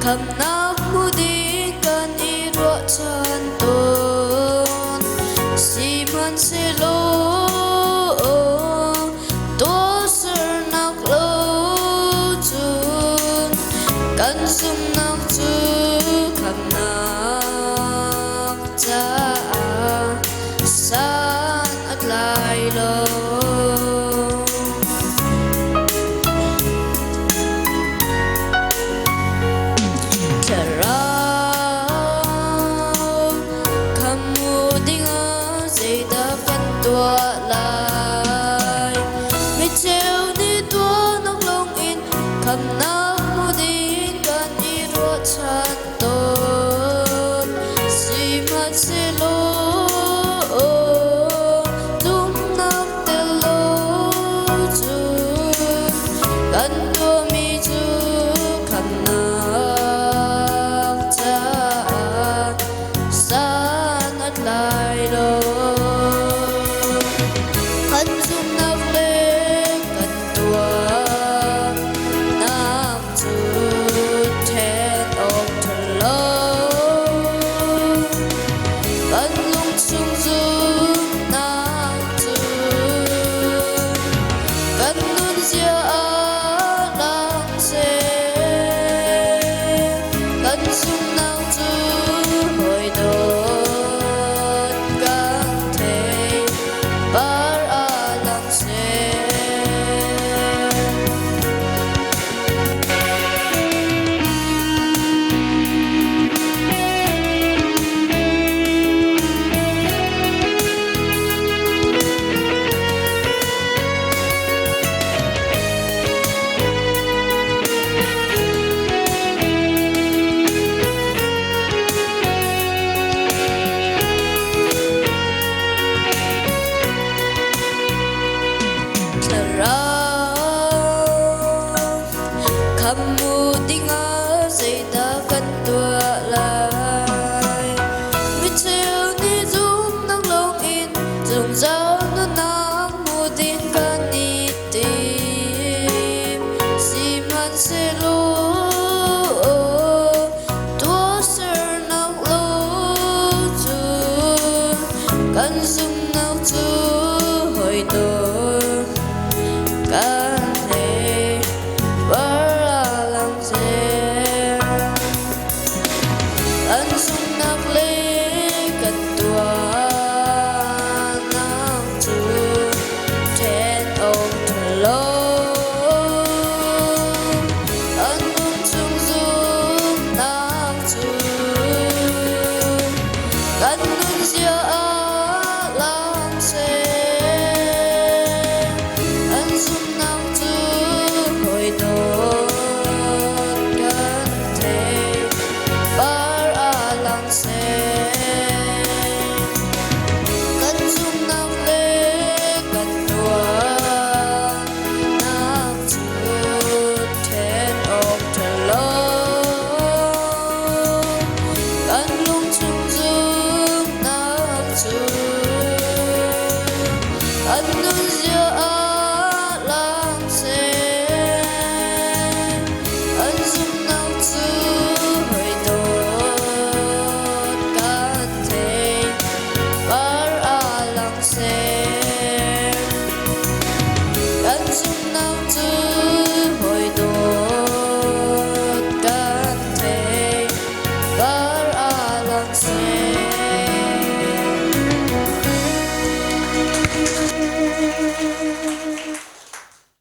kham nak mudi kan iro chan ton si man se lo to ser nak lo chun kan sum nak chu kham nak cha san at lai lo tua lại mi treo đi tua nóc lông in kham nak mudi kan iro chan ton si mat se lo lum nak te lo chu kan tua mi chu kham nak cha san at lai lo sung nang chu hồi đốt càng thể bar a lang se kham mu ting a sei ta kan tua la